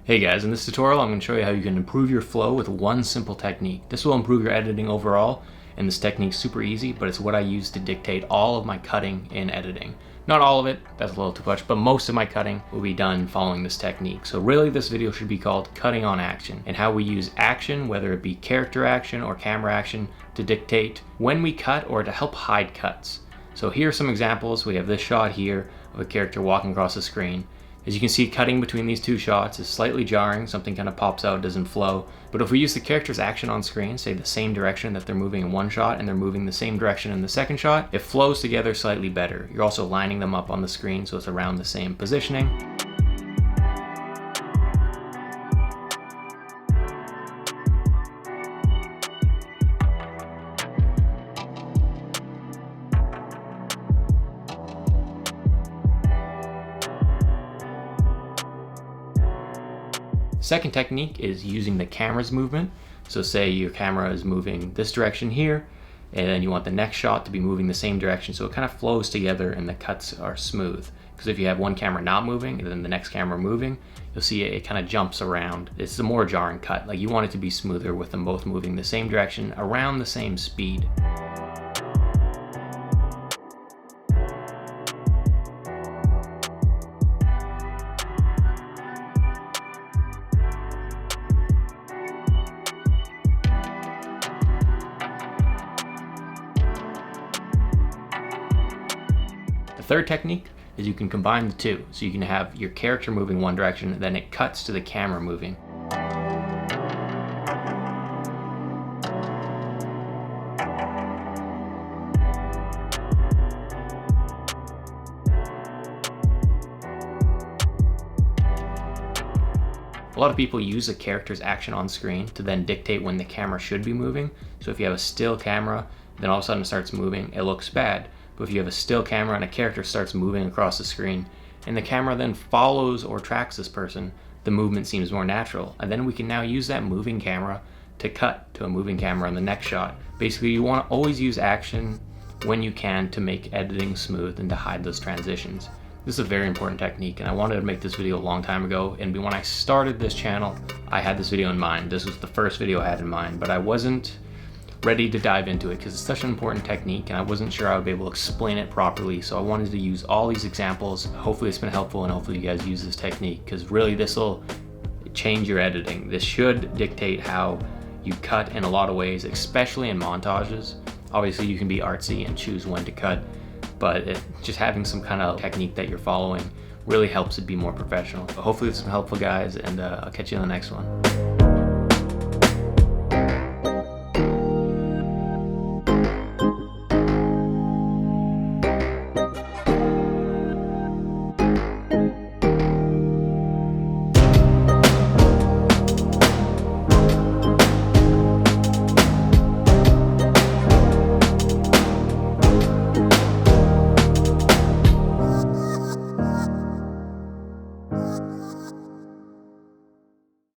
Hey guys, in this tutorial I'm going to show you how you can improve your flow with one simple technique. This will improve your editing overall, and this technique's super easy, but it's what I use to dictate all of my cutting and editing. Not all of it, that's a little too much, but most of my cutting will be done following this technique. So really this video should be called Cutting on Action, and how we use action, whether it be character action or camera action, to dictate when we cut or to help hide cuts. So here are some examples. We have this shot here of a character walking across the screen. As you can see, cutting between these two shots is slightly jarring, something kind of pops out, doesn't flow. But if we use the character's action on screen, say the same direction that they're moving in one shot and they're moving the same direction in the second shot, it flows together slightly better. You're also lining them up on the screen so it's around the same positioning. Second technique is using the camera's movement. So say your camera is moving this direction here, and then you want the next shot to be moving the same direction so it kind of flows together and the cuts are smooth. Because if you have one camera not moving and then the next camera moving, you'll see it kind of jumps around. It's a more jarring cut. Like you want it to be smoother with them both moving the same direction around the same speed. The third technique is you can combine the two. So you can have your character moving one direction, then it cuts to the camera moving. A lot of people use a character's action on screen to then dictate when the camera should be moving. So if you have a still camera, then all of a sudden it starts moving, it looks bad. But if you have a still camera and a character starts moving across the screen, and the camera then follows or tracks this person, the movement seems more natural. And then we can now use that moving camera to cut to a moving camera in the next shot. Basically, you want to always use action when you can to make editing smooth and to hide those transitions. This is a very important technique, and I wanted to make this video a long time ago, and when I started this channel, I had this video in mind. This was the first video I had in mind, but I wasn't ready to dive into it because it's such an important technique and I wasn't sure I would be able to explain it properly. So I wanted to use all these examples. Hopefully it's been helpful and hopefully you guys use this technique because really this will change your editing. This should dictate how you cut in a lot of ways, especially in montages. Obviously you can be artsy and choose when to cut, but just having some kind of technique that you're following really helps it be more professional. So hopefully this has been helpful, guys, and I'll catch you in the next one.